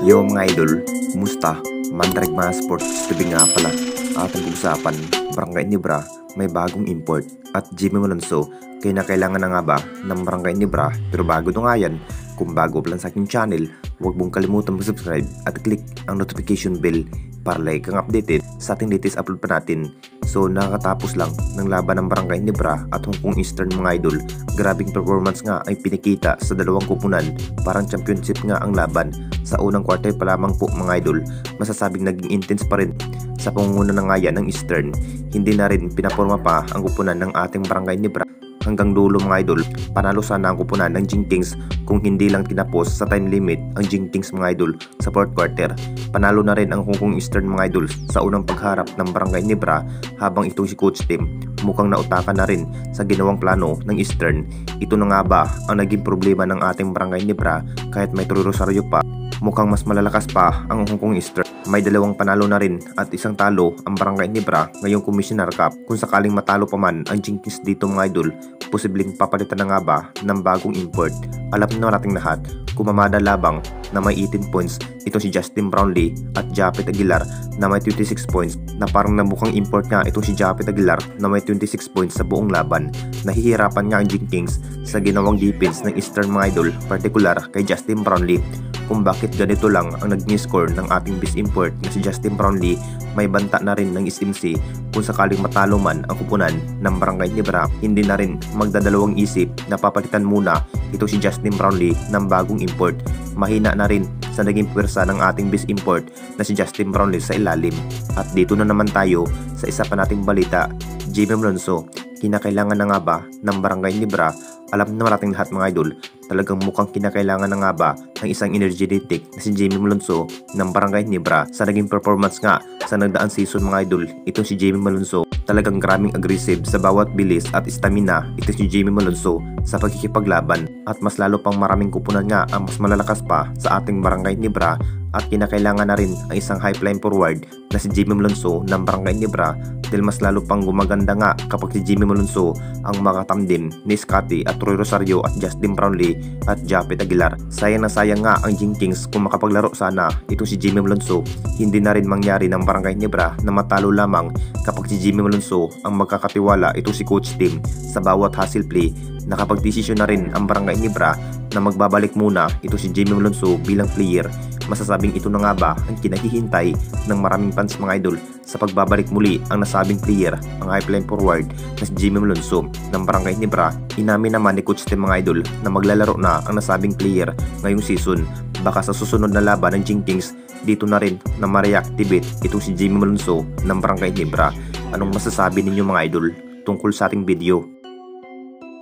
Yo mga idol, kumusta? Mandrag mga sports, tabi nga pala. Ating pag-usapan, Barangay Nibra, may bagong import. At Jimmy Malonzo, kaya na kailangan na nga ba ng Barangay Nibra? Pero bago ito nga yan, kung bago pa lang sa aking channel, huwag mong kalimutan mag-subscribe at click ang notification bell para like kang updated sa ating latest upload pa natin. So nakakatapos lang ng laban ng Barangay Nibra at Hong Kong Eastern mga idol. Grabing performance nga ay pinikita sa dalawang kupunan, parang championship nga ang laban. Sa unang quarter pa lamang po mga idol, masasabing naging intense pa rin sa pangunguna ng ngayan ng Eastern. Hindi na rin pinaporma pa ang kupunan ng ating Barangay Nibra. Hanggang dulo mga idol, panalo sana ang kupunan ng Jingtings kung hindi lang tinapos sa time limit ang Jingtings mga idol sa 4th quarter. Panalo na rin ang Hong Kong Eastern mga idol sa unang pagharap ng Barangay Nibra, habang itong si Coach Tim mukhang nautakan na rin sa ginawang plano ng Eastern. Ito na nga ba ang naging problema ng ating Barangay Nibra? Kahit may Troy Rosario pa, mukhang mas malalakas pa ang Hong Kong Eastern. May dalawang panalo na rin at isang talo ang Barangay Nibra ngayong Commissioner Cup. Kung sakaling matalo pa man ang Jingtings dito mga idol, posibleng papalitan na nga ba ng bagong import? Alam na nating lahat, kumamada labang na may 18 points itong si Justin Brownlee at Japet Aguilar na may 26 points, na parang namukhang import nga itong si Japet Aguilar na may 26 points sa buong laban. Nahihirapan nga ang Jingtings sa ginawang defense ng Eastern mga idol, particular kay Justin Brownlee. Kung bakit ganito lang ang naging score ng ating best import na si Justin Brownlee, may banta na rin ng SMC kung sakaling matalo man ang kupunan ng Barangay Nibra, hindi na rin magdadalawang isip na papalitan muna ito si Justin Brownlee ng bagong import. Mahina na rin sa naging pwersa ng ating best import na si Justin Brownlee sa ilalim. At dito na naman tayo sa isa pa nating balita, Jimmy Malonzo. Kinakailangan na nga ba ng Barangay Nibra? Alam na nating lahat mga idol, talagang mukhang kinakailangan na nga ba ng isang energetic na si Jimmy Malonzo ng Barangay Nibra sa naging performance nga sa nagdaang season mga idol. Itong si Jimmy Malonzo talagang grabing aggressive sa bawat bilis at stamina. Ito si Jimmy Malonzo sa pagkikipaglaban, at mas lalo pang maraming kupunan nga ang mas malalakas pa sa ating Barangay Nibra, at kinakailangan na rin ang isang high flying forward na si Jimmy Malonzo ng Barangay Nibra, dahil mas lalo pang gumaganda nga kapag si Jimmy Malonzo ang makatamdim ni Scotty at Troy Rosario at Justin Brownlee at Japet Aguilar. Sayang na sayang nga ang Jingtings kung makapaglaro sana itong si Jimmy Malonzo. Hindi na rin mangyari ng Barangay Nibra na matalo lamang kapag si Jimmy Malonzo ang magkakatiwala itong si Coach Tim sa bawat hustle play. Nakapagdesisyon na rin ang Barangay Nibra na magbabalik muna ito si Jimmy Malonzo bilang player. Masasabing ito na nga ba ang kinahihintay ng maraming fans mga idol sa pagbabalik muli ang nasabing player, ang high flying forward na si Jimmy Malonzo ng Barangay Nibra. Inamin naman ni Coach Tim mga idol na maglalaro na ang nasabing player ngayong season. Baka sa susunod na laban ng Jingtings, dito na rin na ma-reactivate itong si Jimmy Malonzo ng Barangay Nibra. Anong masasabi ninyo mga idol tungkol sa ating video?